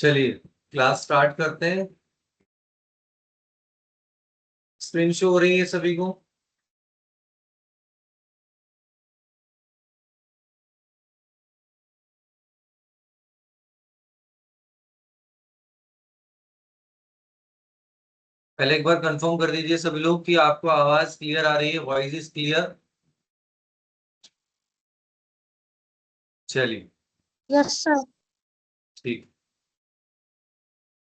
चलिए class start करते हैं। स्क्रीन शो हो रही है सभी को। पहले एक बार कंफर्म कर दीजिए सभी लोग कि आपको आवाज क्लियर आ रही है, वॉइस इज क्लियर। चलिए यस सर। ठीक।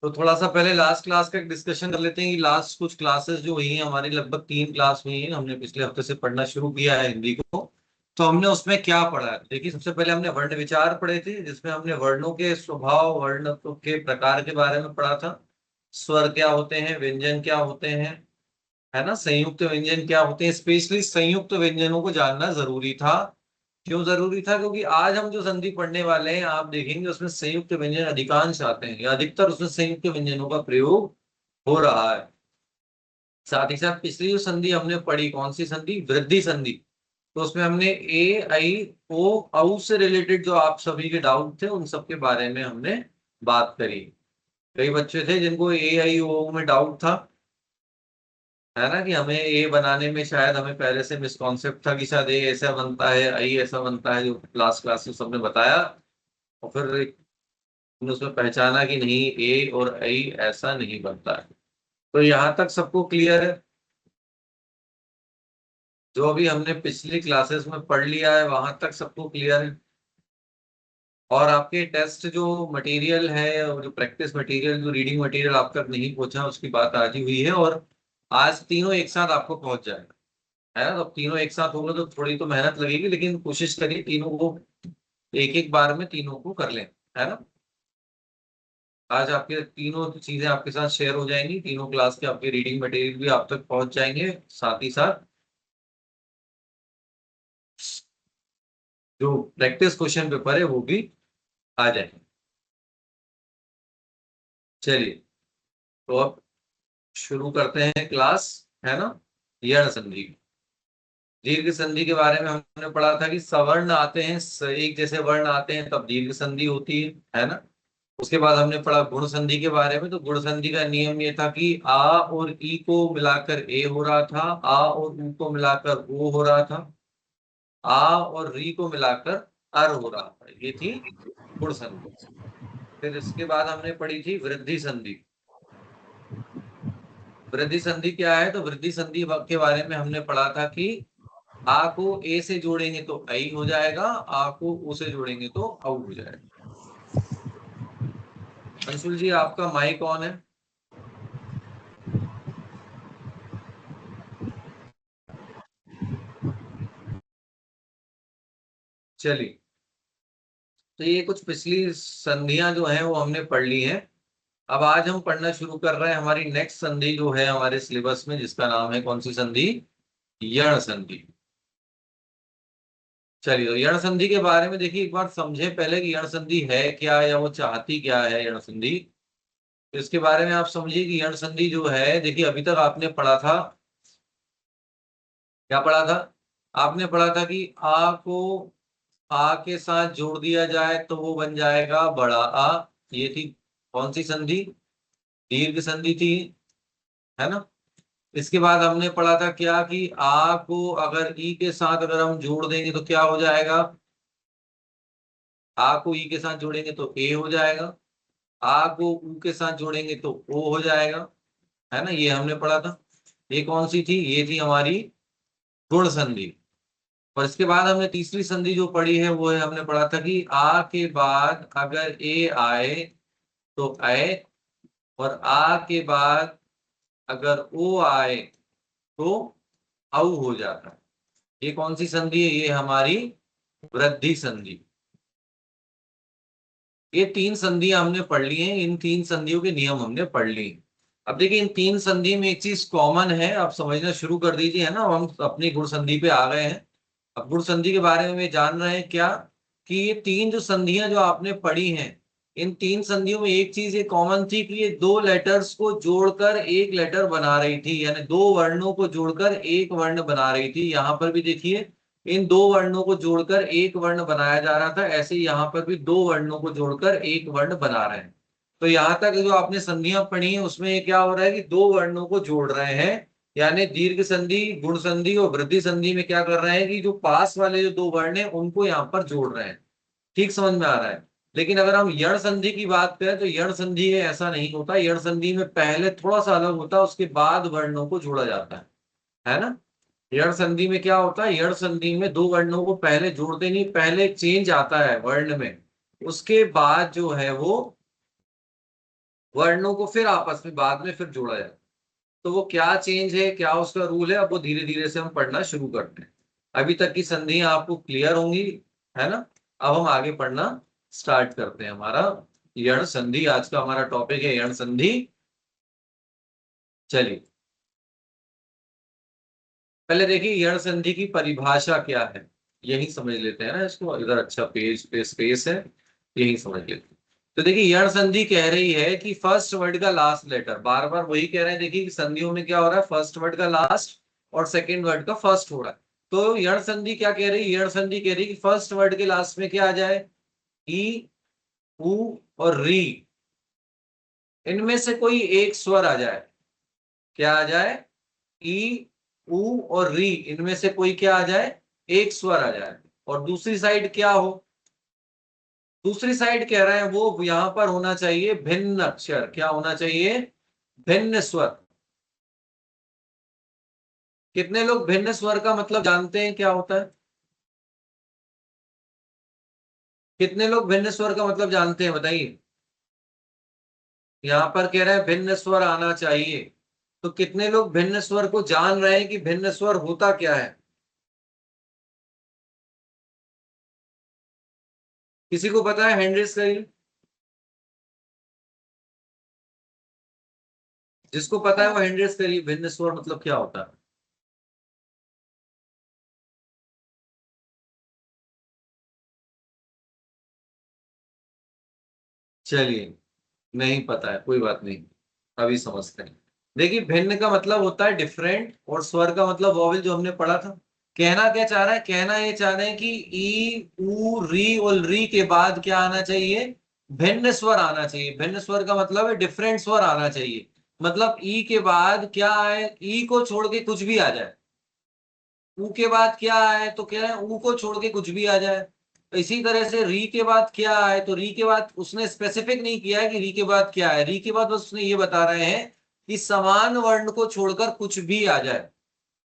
तो थोड़ा सा पहले लास्ट क्लास का एक डिस्कशन कर लेते हैं कि लास्ट कुछ क्लासेस जो हुई हैं हमारी, लगभग 3 क्लास हुई हैं। हमने पिछले हफ्ते से पढ़ना शुरू किया है हिंदी को। तो हमने उसमें क्या पढ़ा है देखिए। सबसे पहले हमने वर्ण विचार पढ़े थे, जिसमें हमने वर्णों के स्वभाव, वर्ण के प्रकार के बारे में पढ़ा था। स्वर क्या होते हैं, व्यंजन क्या होते हैं, है ना, संयुक्त व्यंजन क्या होते हैं। स्पेशली संयुक्त व्यंजनों को जानना जरूरी था। क्यों जरूरी था? क्योंकि आज हम जो संधि पढ़ने वाले हैं आप देखेंगे उसमें संयुक्त व्यंजन अधिकांश आते हैं, या अधिकतर उसमें संयुक्त व्यंजनों का प्रयोग हो रहा है। साथ ही साथ पिछली जो संधि हमने पढ़ी, कौन सी संधि? वृद्धि संधि। तो उसमें हमने ए आई ओ औ से रिलेटेड जो आप सभी के डाउट थे उन सब के बारे में हमने बात करी। कई बच्चे थे जिनको ए आई ओ में डाउट था, है ना, कि हमें ए बनाने में शायद हमें पहले से मिसकॉन्सेप्ट था कि शायद ए ऐसा बनता है, आई ऐसा बनता है, जो लास्ट क्लास में सबने बताया। और फिर हमने उसमें पहचाना कि नहीं, ए और आई ऐसा नहीं बनता है। तो यहाँ तक सबको क्लियर है? जो भी हमने पिछली क्लासेस में पढ़ लिया है वहां तक सबको क्लियर है? और आपके टेस्ट जो मटेरियल है, और जो प्रैक्टिस मटेरियल, जो रीडिंग मटेरियल आप तक नहीं पहुंचा, उसकी बात आज ही हुई है। और आज तीनों एक साथ आपको पहुंच जाएगा, है ना। तो अब तीनों एक साथ होंगे तो थोड़ी तो मेहनत लगेगी, लेकिन कोशिश करिए तीनों को एक एक बार में तीनों को कर लें, है ना। आज आपके तीनों चीजें आपके साथ शेयर हो जाएंगी, तीनों क्लास के आपके रीडिंग मटेरियल भी आप तक पहुंच जाएंगे। साथ ही साथ जो प्रैक्टिस क्वेश्चन पेपर है वो भी आ जाएंगे। चलिए, तो अब शुरू करते हैं क्लास, है ना। यण संधि, दीर्घ संधि के बारे में हमने पढ़ा था कि सवर्ण आते हैं, एक जैसे वर्ण आते हैं तब दीर्घ संधि होती है ना। उसके बाद हमने पढ़ा गुण संधि के बारे में। तो गुण संधि का नियम ये था कि आ और ई को मिलाकर ए हो रहा था, आ और ऊ को मिलाकर ओ हो रहा था, आ और री को मिलाकर अर हो रहा था। ये थी गुण संधि। फिर इसके बाद हमने पढ़ी थी वृद्धि संधि। वृद्धि संधि क्या है? तो वृद्धि संधि के बारे में हमने पढ़ा था कि आ को ए से जोड़ेंगे तो आई हो जाएगा, आ को ऊ से जोड़ेंगे तो औ हो जाएगा। अंशुल जी, आपका माइक ऑन है? चलिए, तो ये कुछ पिछली संधियां जो हैं वो हमने पढ़ ली हैं। अब आज हम पढ़ना शुरू कर रहे हैं हमारी नेक्स्ट संधि जो है हमारे सिलेबस में, जिसका नाम है कौन सी संधि? यण संधि। चलिए, तो यण संधि के बारे में देखिए, एक बार समझे पहले कि यण संधि है क्या, या वो चाहती क्या है यण संधि। तो इसके बारे में आप समझिए कि यण संधि जो है, देखिए अभी तक आपने पढ़ा था, क्या पढ़ा था? आपने पढ़ा था कि आ को आ के साथ जोड़ दिया जाए तो वो बन जाएगा बड़ा आ। ये थी कौन सी संधि? दीर्घ संधि थी, है ना। इसके बाद हमने पढ़ा था क्या कि आ को अगर ई के साथ अगर हम जोड़ देंगे तो क्या हो जाएगा? आ को ई के साथ जोड़ेंगे तो ए हो जाएगा, आ को ऊ के साथ जोड़ेंगे तो ओ हो जाएगा, है ना। ये हमने पढ़ा था। ये कौन सी थी? ये थी हमारी गुण संधि। और इसके बाद हमने तीसरी संधि जो पढ़ी है वो है, हमने पढ़ा था कि आ के बाद अगर ए आए तो आए, और आ के बाद अगर ओ आए तो औ हो जाता है। ये कौन सी संधि है? ये हमारी वृद्धि संधि। ये तीन संधियां हमने पढ़ ली हैं, इन तीन संधियों के नियम हमने पढ़ लिए। अब देखिए, इन तीन संधि में एक चीज कॉमन है, आप समझना शुरू कर दीजिए, है ना। हम अपनी गुण संधि पे आ गए हैं। अब गुण संधि के बारे में जान रहे हैं क्या, कि ये तीन जो संधियां जो आपने पढ़ी हैं, इन तीन संधियों में एक चीज ये कॉमन थी कि ये दो लेटर्स को जोड़कर एक लेटर बना रही थी, यानी दो वर्णों को जोड़कर एक वर्ण बना रही थी। यहां पर भी देखिए, इन दो वर्णों को जोड़कर एक वर्ण बनाया जा रहा था, ऐसे ही यहां पर भी दो वर्णों को जोड़कर एक वर्ण बना रहे हैं। तो यहाँ तक जो आपने संधियां पढ़ी है उसमें क्या हो रहा है कि दो वर्णों को जोड़ रहे हैं, यानी दीर्घ संधि, गुण संधि और वृद्धि संधि में क्या कर रहे हैं कि जो पास वाले जो दो वर्ण हैं उनको यहाँ पर जोड़ रहे हैं। ठीक समझ में आ रहा है। लेकिन अगर हम यण संधि की बात करें तो यण संधि में ऐसा नहीं होता। यण संधि में पहले थोड़ा सा अलग होता है, उसके बाद वर्णों को जोड़ा जाता है ना। यण संधि में क्या होता है, यण संधि में दो वर्णों को पहले जोड़ते नहीं, पहले चेंज आता है वर्ण में, उसके बाद जो है वो वर्णों को फिर आपस में बाद में फिर जोड़ा जाता है। तो वो क्या चेंज है, क्या उसका रूल है, अब वो धीरे धीरे से हम पढ़ना शुरू करते हैं। अभी तक की संधियां आपको क्लियर होंगी, है ना। अब हम आगे पढ़ना स्टार्ट करते हैं। हमारा यण संधि आज का हमारा टॉपिक है, यण संधि। चलिए पहले देखिए यण संधि की परिभाषा क्या है, यही समझ लेते हैं ना इसको। इधर अच्छा पेज पे स्पेस है, यही समझ लेते हैं। तो देखिए यण संधि कह रही है कि फर्स्ट वर्ड का लास्ट लेटर, बार बार वही कह रहे हैं। देखिए कि संधियों में क्या हो रहा है, फर्स्ट वर्ड का लास्ट और सेकेंड वर्ड का फर्स्ट हो रहा है। तो यण संधि क्या कह रही है, यण संधि कह रही है कि फर्स्ट वर्ड के लास्ट में क्या आ जाए, ई, उ और री, इनमें से कोई एक स्वर आ जाए। क्या आ जाए, ई, उ और री, इनमें से कोई क्या आ जाए, एक स्वर आ जाए। और दूसरी साइड क्या हो, दूसरी साइड कह रहे हैं वो यहां पर होना चाहिए भिन्न अक्षर। क्या होना चाहिए, भिन्न स्वर। कितने लोग भिन्न स्वर का मतलब जानते हैं क्या होता है, कितने लोग भिन्न स्वर का मतलब जानते हैं बताइए। यहां पर कह रहे हैं भिन्न स्वर आना चाहिए, तो कितने लोग भिन्न स्वर को जान रहे हैं कि भिन्न स्वर होता क्या है। किसी को पता है, हैंड रेज करिए। जिसको पता है वो हैंड रेज करिए, भिन्न स्वर मतलब क्या होता है। चलिए, नहीं पता है कोई बात नहीं, अभी समझते हैं। देखिए भिन्न का मतलब होता है डिफरेंट, और स्वर का मतलब वॉवेल, जो हमने पढ़ा था। कहना क्या चाह रहा है, कहना ये चाह रहे हैं कि ई, उ, री और री के बाद क्या आना चाहिए, भिन्न स्वर आना चाहिए। भिन्न स्वर का मतलब है डिफरेंट स्वर आना चाहिए। मतलब ई के बाद क्या आए, ई को छोड़ के कुछ भी आ जाए। ऊ के बाद क्या आए तो क्या है, ऊ को छोड़ के कुछ भी आ जाए। तो इसी तरह से री के बाद क्या आए, तो री के बाद उसने स्पेसिफिक नहीं किया है कि री के बाद क्या है। री के बाद बस उसने ये बता रहे हैं कि समान वर्ण को छोड़कर कुछ भी आ जाए,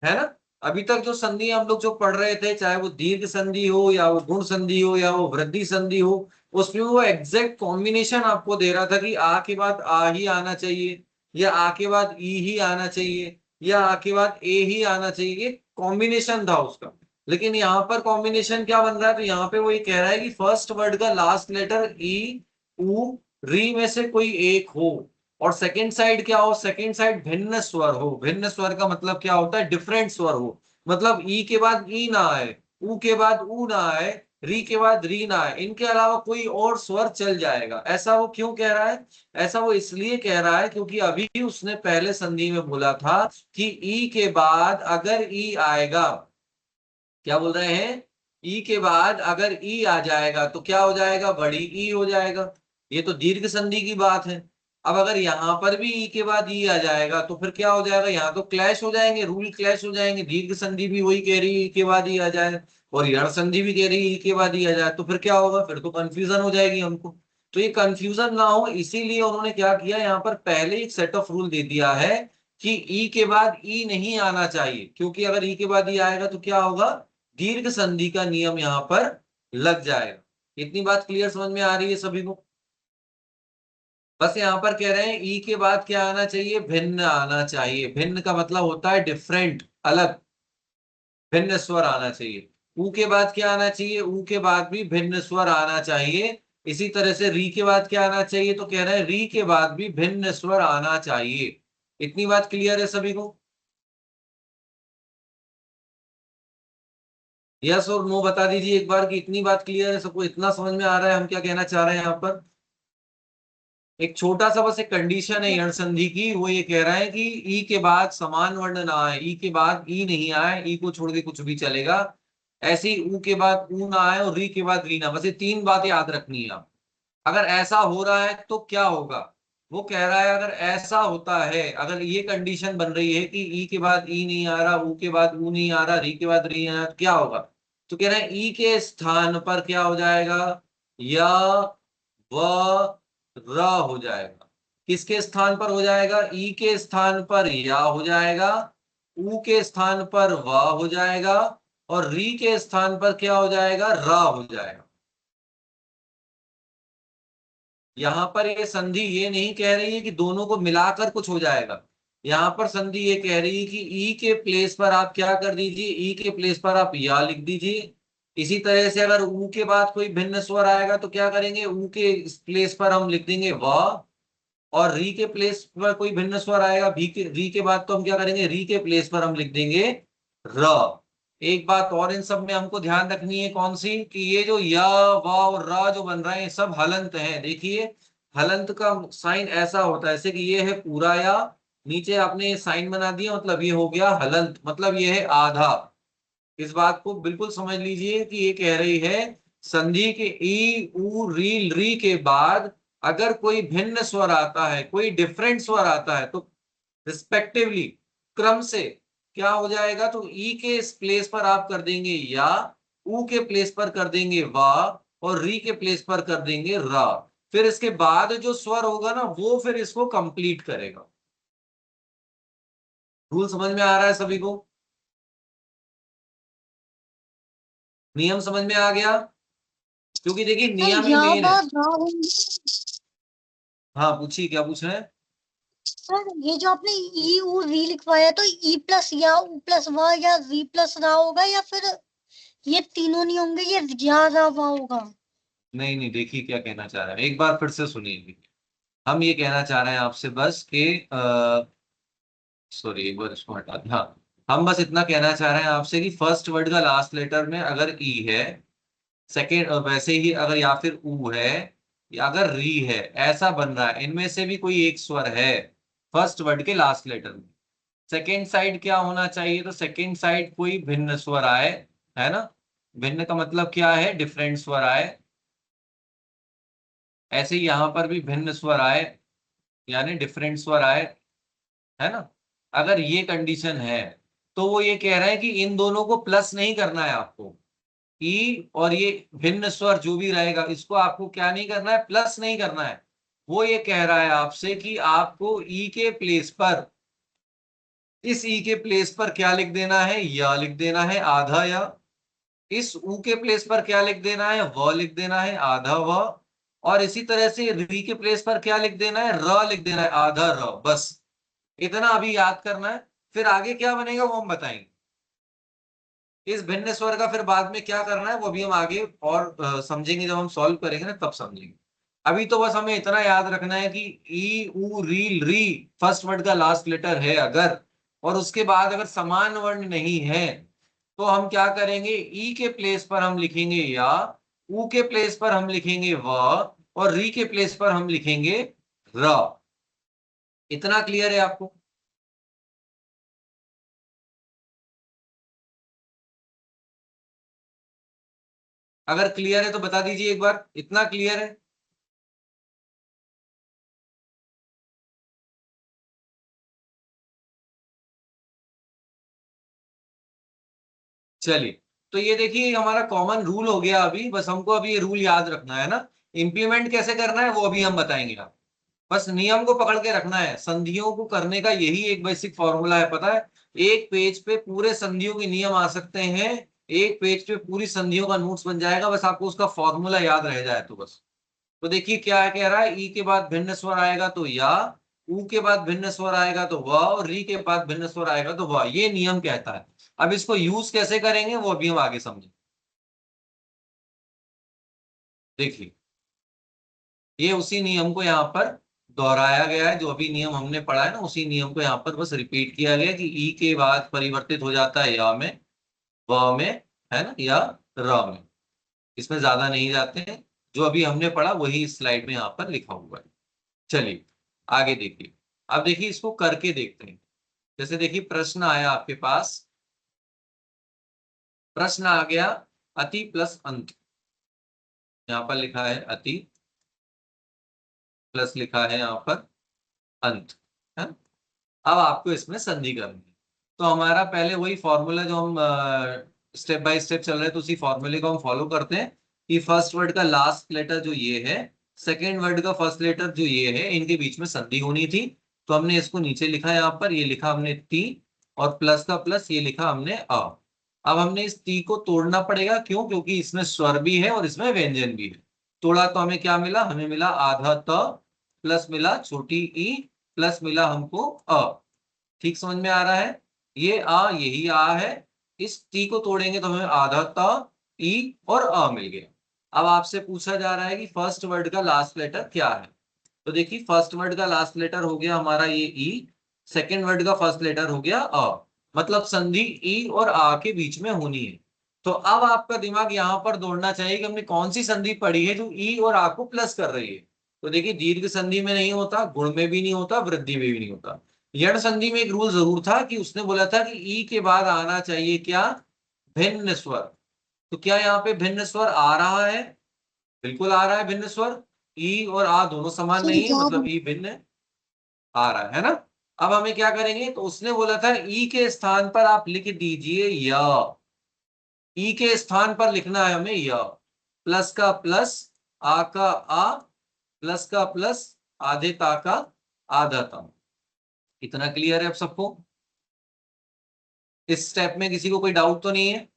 है ना। अभी तक जो संधि हम लोग जो पढ़ रहे थे, चाहे वो दीर्घ संधि हो या वो गुण संधि हो या वो वृद्धि संधि हो, उसमें वो एग्जैक्ट कॉम्बिनेशन आपको दे रहा था कि आ के बाद आ ही आना चाहिए, या आ के बाद ई ही आना चाहिए, या आ के बाद ए ही आना चाहिए। ये कॉम्बिनेशन था उसका। लेकिन यहाँ पर कॉम्बिनेशन क्या बन रहा है, तो यहाँ पे वो ये कह रहा है कि फर्स्ट वर्ड का लास्ट लेटर ई, उ, री में से कोई एक हो, और सेकेंड साइड क्या हो, सेकेंड साइड भिन्न स्वर हो। भिन्न स्वर का मतलब क्या होता है, डिफरेंट स्वर हो। मतलब ई के बाद ई ना आए, ऊ के बाद ऊ ना आए, री के बाद री ना आए, इनके अलावा कोई और स्वर चल जाएगा। ऐसा वो क्यों कह रहा है, ऐसा वो इसलिए कह रहा है क्योंकि अभी उसने पहले संधि में बोला था कि ई के बाद अगर ई आएगा, क्या बोल रहे हैं, ई के बाद अगर ई आ जाएगा तो क्या हो जाएगा, बड़ी ई हो जाएगा। ये तो दीर्घ संधि की बात है। अब अगर यहां पर भी ई के बाद ई आ जाएगा तो फिर क्या हो जाएगा, यहाँ तो क्लैश हो जाएंगे, रूल क्लैश हो जाएंगे। दीर्घ संधि भी वही कह रही है ई के बाद ई आ जाए, और यण संधि भी कह रही है ई के बाद ई आ जाए, तो फिर क्या होगा, फिर तो कंफ्यूजन हो जाएगी हमको। तो ये कंफ्यूजन ना हो इसीलिए उन्होंने क्या किया, यहाँ पर पहले एक सेट ऑफ रूल दे दिया है कि ई के बाद ई नहीं आना चाहिए, क्योंकि अगर ई के बाद ई आएगा तो क्या होगा, दीर्घ संधि का नियम यहां पर लग जाएगा। इतनी बात क्लियर समझ में आ रही है सभी को। बस यहां पर कह रहे हैं ई के बाद क्या आना चाहिए, भिन्न आना चाहिए। भिन्न का मतलब होता है डिफरेंट, अलग, भिन्न स्वर आना चाहिए। ऊ के बाद क्या आना चाहिए, ऊ के बाद भी भिन्न स्वर आना चाहिए। इसी तरह से री के बाद क्या आना चाहिए, तो कह रहे हैं री के बाद भी भिन्न स्वर आना चाहिए। इतनी बात क्लियर है सभी को। यस और नो बता दीजिए एक बार कि इतनी बात क्लियर है सबको, इतना समझ में आ रहा है हम क्या कहना चाह रहे हैं यहाँ पर। एक छोटा सा बस एक कंडीशन है यण संधि की, वो ये कह रहा है कि ई के बाद समान वर्ण ना आए, ई के बाद ई नहीं आए, ई को छोड़ के कुछ भी चलेगा। ऐसे ही ऊ के बाद ऊ ना आए और री के बाद री ना, बस ये तीन बात याद रखनी है आप। अगर ऐसा हो रहा है तो क्या होगा? वो कह रहा है अगर ऐसा होता है, अगर ये कंडीशन बन रही है कि ई के बाद ई नहीं आ रहा, ऊ के बाद ऊ नहीं आ रहा, री के बाद री नहीं आ रहा, क्या होगा? तो कह रहे हैं ई के स्थान पर क्या हो जाएगा? या व र हो जाएगा। किसके स्थान पर हो जाएगा? ई के स्थान पर या हो जाएगा, ऊ के स्थान पर व हो जाएगा, और री के स्थान पर क्या हो जाएगा? र हो जाएगा। यहां पर ये संधि ये नहीं कह रही है कि दोनों को मिलाकर कुछ हो जाएगा। यहां पर संधि ये कह रही है कि ई के प्लेस पर आप क्या कर दीजिए? ई के प्लेस पर आप या लिख दीजिए। इसी तरह से अगर ऊ के बाद कोई भिन्न स्वर आएगा तो क्या करेंगे? ऊ के प्लेस पर हम लिख देंगे व, और री के प्लेस पर कोई भिन्न स्वर आएगा री के बाद तो हम क्या करेंगे? री के प्लेस पर हम लिख देंगे र। एक बात और इन सब में हमको ध्यान रखनी है, कौन सी? कि ये जो य व और र जो बन रहे हैं सब हलंत हैं। देखिए हलंत का साइन ऐसा होता है, जैसे कि ये है पूरा या, नीचे आपने साइन बना दिया, मतलब ये हो गया हलंत, मतलब ये है आधा। इस बात को बिल्कुल समझ लीजिए कि ये कह रही है संधि के ई उ री री के बाद अगर कोई भिन्न स्वर आता है, कोई डिफरेंट स्वर आता है, तो रिस्पेक्टिवली क्रम से क्या हो जाएगा? तो ई के इस प्लेस पर आप कर देंगे या, ऊ के प्लेस पर कर देंगे वा, और री के प्लेस पर कर देंगे रा। फिर इसके बाद जो स्वर होगा ना वो फिर इसको कंप्लीट करेगा। रूल समझ में आ रहा है सभी को? नियम समझ में आ गया? क्योंकि देखिए सर नियम ही यहाँ मेन है। पर ना होंगे। हाँ पूछिए, क्या पूछ रहे हैं? सर ये जो आपने ई उ री लिखवाया तो ई प्लस या उ प्लस व या री प्लस रा होगा, या फिर ये तीनों नहीं होंगे, ये या रा वा होगा? नहीं नहीं, देखिए क्या कहना चाह रहे हैं, एक बार फिर से सुनिए। हम ये कहना चाह रहे हैं आपसे बस कि सॉरी, एक बार इसको हटा दें। हाँ, हम बस इतना कहना चाह रहे हैं आपसे कि फर्स्ट वर्ड का लास्ट लेटर में अगर ई है, सेकेंड वैसे ही अगर या फिर ऊ है, या अगर री है, ऐसा बन रहा है, इनमें से भी कोई एक स्वर है फर्स्ट वर्ड के लास्ट लेटर में, सेकेंड साइड क्या होना चाहिए? तो सेकेंड साइड कोई भिन्न स्वर आए, है ना? भिन्न का मतलब क्या है? डिफरेंट स्वर आए। ऐसे ही यहां पर भी भिन्न स्वर आए, यानी डिफरेंट स्वर आए, है ना? अगर ये कंडीशन है तो वो ये कह रहे हैं कि इन दोनों को प्लस नहीं करना है आपको। ई और ये भिन्न स्वर जो भी रहेगा इसको आपको क्या नहीं करना है? प्लस नहीं करना है। वो ये कह रहा है आपसे कि आपको ई के प्लेस पर, इस ई के प्लेस पर क्या लिख देना है? या लिख देना है आधा या। इस ऊ के प्लेस पर क्या लिख देना है? व लिख देना है आधा व। और इसी तरह से री के प्लेस पर क्या लिख देना है? र लिख देना है आधा र। बस इतना अभी याद करना है, फिर आगे क्या बनेगा वो हम बताएंगे। इस भिन्न स्वर का फिर बाद में क्या करना है वो भी हम आगे और समझेंगे, जब हम सॉल्व करेंगे ना तब समझेंगे। अभी तो बस हमें इतना याद रखना है कि ई उ री री फर्स्ट वर्ड का लास्ट लेटर है अगर, और उसके बाद अगर समान वर्ण नहीं है तो हम क्या करेंगे? ई के प्लेस पर हम लिखेंगे या, ऊ के प्लेस पर हम लिखेंगे व, और री के प्लेस पर हम लिखेंगे र। इतना क्लियर है आपको? अगर क्लियर है तो बता दीजिए एक बार, इतना क्लियर है? चलिए, तो ये देखिए हमारा कॉमन रूल हो गया अभी, बस हमको अभी ये रूल याद रखना है ना। इंप्लीमेंट कैसे करना है वो अभी हम बताएंगे आप, बस नियम को पकड़ के रखना है। संधियों को करने का यही एक बेसिक फॉर्मूला है, पता है? एक पेज पे पूरे संधियों के नियम आ सकते हैं, एक पेज पे पूरी संधियों का नोट्स बन जाएगा, बस आपको उसका फॉर्मूला याद रह जाए तो बस। तो देखिए क्या है, कह रहा है ई के बाद भिन्न स्वर आएगा तो या, ऊ के बाद भिन्न स्वर आएगा तो व, और री के बाद भिन्न स्वर आएगा तो व। ये नियम कहता है। अब इसको यूज कैसे करेंगे वो अभी हम आगे समझें। देखिए ये उसी नियम को यहाँ पर दोहराया गया है, जो अभी नियम हमने पढ़ा है ना उसी नियम को यहाँ पर बस रिपीट किया गया कि ई के बाद परिवर्तित हो जाता है या में, व में, है ना, या र में। इसमें ज्यादा नहीं जाते हैं, जो अभी हमने पढ़ा वही इस स्लाइड में यहाँ पर लिखा हुआ है। चलिए आगे देखिए। अब देखिए इसको करके देखते हैं। जैसे देखिए प्रश्न आया आपके पास, प्रश्न आ गया अति प्लस अंत। यहाँ पर लिखा है अति प्लस लिखा है यहाँ पर अंत है। अब आपको इसमें संधि करनी है। तो हमारा पहले वही फॉर्मूला जो हम स्टेप बाय स्टेप चल रहे हैं, तो उसी फॉर्मूले को हम फॉलो करते हैं कि फर्स्ट वर्ड का लास्ट लेटर जो ये है, सेकेंड वर्ड का फर्स्ट लेटर जो ये है, इनके बीच में संधि होनी थी। तो हमने इसको नीचे लिखा यहाँ पर, ये लिखा हमने ती, और प्लस का प्लस ये लिखा हमने अ। अब हमने इस ती को तोड़ना पड़ेगा, क्यों? क्योंकि इसमें स्वर भी है और इसमें व्यंजन भी है। तोड़ा तो हमें क्या मिला? हमें मिला आधा त, प्लस मिला छोटी ई, प्लस मिला हमको अ। ठीक समझ में आ रहा है? ये आ, यही आ है। इस टी को तोड़ेंगे तो हमें आधा ता, ई और अ मिल गया। अब आपसे पूछा जा रहा है कि फर्स्ट वर्ड का लास्ट लेटर क्या है। तो देखिए, फर्स्ट वर्ड का लास्ट लेटर हो गया हमारा ये ई, सेकेंड वर्ड का फर्स्ट लेटर हो गया अ। मतलब संधि ई और आ के बीच में होनी है। तो अब आपका दिमाग यहां पर दौड़ना चाहिए कि हमने कौन सी संधि पढ़ी है जो ई और आ को प्लस कर रही है। तो देखिए, दीर्घ संधि में नहीं होता, गुण में भी नहीं होता, वृद्धि में भी नहीं होता। यण संधि में एक रूल जरूर था कि उसने बोला था कि ई के बाद आना चाहिए क्या? भिन्न स्वर। तो क्या यहाँ पे भिन्न स्वर आ रहा है? बिल्कुल आ रहा है भिन्न स्वर। ई और आ दोनों समान सर नहीं है, जा मतलब ई भिन्न आ रहा है ना। अब हमें क्या करेंगे? तो उसने बोला था ई के स्थान पर आप लिख दीजिए य। ई के स्थान पर लिखना है हमें य। प्लस का प्लस, आ का आ, प्लस का प्लस, आधे ता का आधा ता। इतना क्लियर है अब सबको? इस स्टेप में किसी को कोई डाउट तो नहीं है?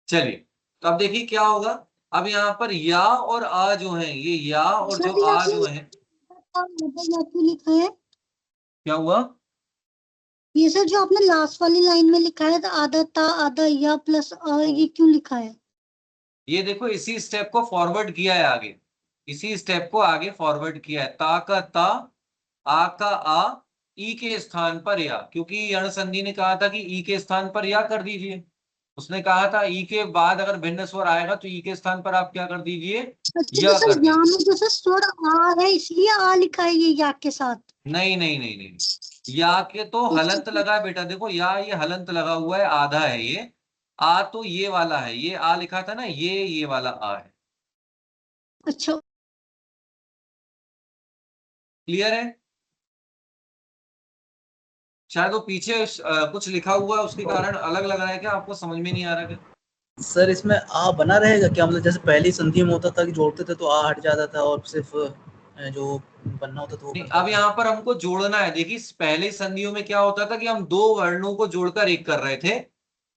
चलिए, तो अब देखिए क्या होगा। अब यहाँ पर या और आ जो है, ये या और जो सर ये आ आपने जो है, या क्यों लिखा है? क्या हुआ? ये सर जो आपने लास्ट वाली लाइन में लिखा है, तो आधा ता आधा या प्लस ये क्यों लिखा है? ये देखो, इसी स्टेप को फॉरवर्ड किया है आगे, इसी स्टेप को आगे फॉरवर्ड किया है। ता का ता, आ का आ, ई के स्थान पर या, क्योंकि यण संधि ने कहा था कि ई के स्थान पर या कर दीजिए। उसने कहा था ई के बाद अगर भिन्न स्वर आएगा तो ई के स्थान पर आप क्या कर दीजिए? अच्छा, तो या सर कर या दीजिए। में जो सर स्वर आ है, इसलिए आ लिखा है ये या के साथ? नहीं नहीं नहीं नहीं, या के तो हलंत लगा है बेटा, देखो या, ये हलंत लगा हुआ है, आधा है ये। आ तो ये वाला है, ये आ लिखा था ना, ये वाला आ है। अच्छा। क्लियर है? शायद वो पीछे कुछ लिखा हुआ है, उसके कारण अलग लग रहा है, क्या आपको समझ में नहीं आ रहा क्या? सर इसमें आ बना रहेगा क्या? मतलब जैसे पहली संधि में होता था कि जोड़ते थे तो आ हट जाता था और सिर्फ जो बनना होता था वो नहीं, बनता अब था। यहाँ पर हमको जोड़ना है। देखिए, पहले संधियों में क्या होता था कि हम दो वर्णों को जोड़कर एक कर रहे थे।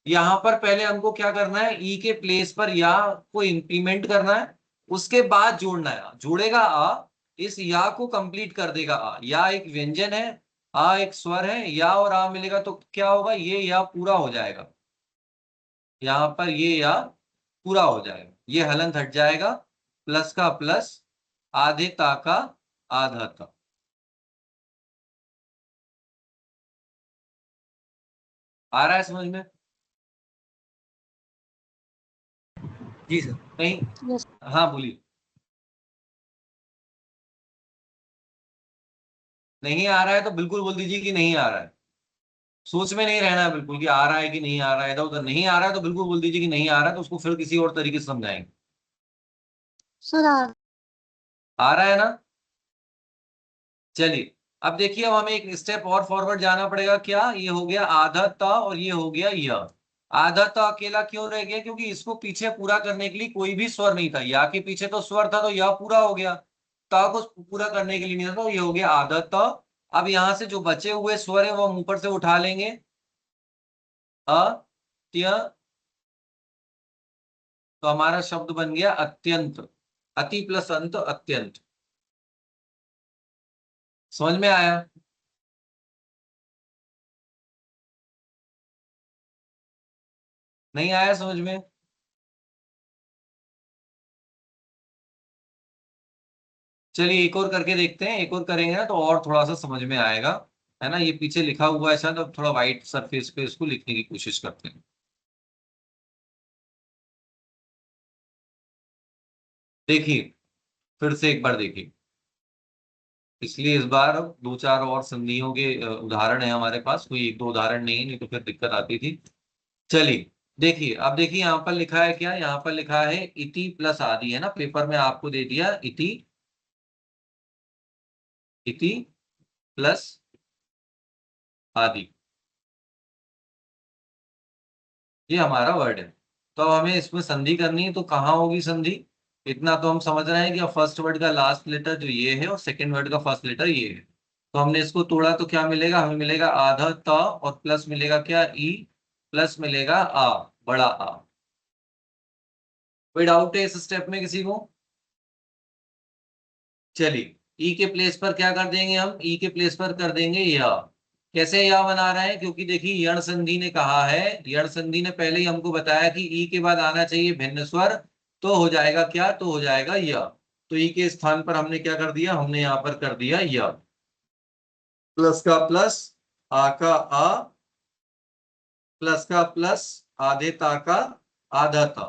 यहाँ पर पहले हमको क्या करना है? ई के प्लेस पर या को इंप्लीमेंट करना है, उसके बाद जोड़ना है। जोड़ेगा आ, इस या को कंप्लीट कर देगा आ। या एक व्यंजन है, आ एक स्वर है, या और आ मिलेगा तो क्या होगा? ये या पूरा हो जाएगा। यहाँ पर ये या पूरा हो जाएगा, ये हलंत हट जाएगा। प्लस का प्लस, आधे ता का आधा ता। आ रहा है समझ में? जी सर। कहीं? यस। हाँ बोलिए। नहीं आ रहा है तो बिल्कुल बोल दीजिए कि नहीं आ रहा है। सोच में नहीं रहना है बिल्कुल कि आ रहा है कि नहीं आ रहा है। इधर उधर नहीं आ रहा है तो बिल्कुल बोल दीजिए कि नहीं आ रहा है, तो उसको फिर किसी और तरीके से समझाएंगे। सर आ रहा है ना? चलिए, अब देखिए, अब हमें एक स्टेप और फॉरवर्ड जाना पड़ेगा। क्या? ये हो गया आधा ता और ये हो गया य। आधा ता अकेला क्यों रह गया? क्योंकि इसको पीछे पूरा करने के लिए कोई भी स्वर नहीं था। या के पीछे तो स्वर था, तो यह पूरा हो गया। ता को पूरा करने के लिए नहीं था, तो ये हो गया आधा ता। अब यहां से जो बचे हुए स्वर है वो हम ऊपर से उठा लेंगे। अ, त्य, तो हमारा शब्द बन गया अत्यंत। अति प्लस अंत, अत्यंत। समझ में आया? नहीं आया समझ में? चलिए, एक और करके देखते हैं। एक और करेंगे ना तो और थोड़ा सा समझ में आएगा, है ना। ये पीछे लिखा हुआ है शायद, अब थोड़ा व्हाइट सरफेस पे इसको लिखने की कोशिश करते हैं। देखिए, फिर से एक बार देखिए। इसलिए इस बार दो चार और संधियों के उदाहरण है हमारे पास, कोई एक दो उदाहरण नहीं है, नहीं तो फिर दिक्कत आती थी। चलिए, देखिए अब देखिए यहाँ पर लिखा है क्या, यहाँ पर लिखा है इति प्लस आदि, है ना, पेपर में आपको दे दिया इति, इति प्लस आदि, ये हमारा वर्ड है। तो अब हमें इसमें संधि करनी है, तो कहाँ होगी संधि, इतना तो हम समझ रहे हैं कि फर्स्ट वर्ड का लास्ट लेटर जो ये है और सेकंड वर्ड का फर्स्ट लेटर ये है। तो हमने इसको तोड़ा तो क्या मिलेगा, हमें मिलेगा आधा त और प्लस मिलेगा क्या ई, प्लस मिलेगा आ, बड़ा आ। कोई डाउट है इस स्टेप में किसी को? चलिए ई के प्लेस पर क्या कर देंगे हम, ई के प्लेस पर कर देंगे या। कैसे या बना रहे हैं, क्योंकि देखिए यण संधि ने कहा है, यण संधि ने पहले ही हमको बताया कि ई के बाद आना चाहिए भिन्न स्वर, तो हो जाएगा क्या, तो हो जाएगा या। तो ई के स्थान पर हमने क्या कर दिया, हमने यहां पर कर दिया या, प्लस का प्लस, आ का आ, प्लस का प्लस, आधे ता का आधा ता।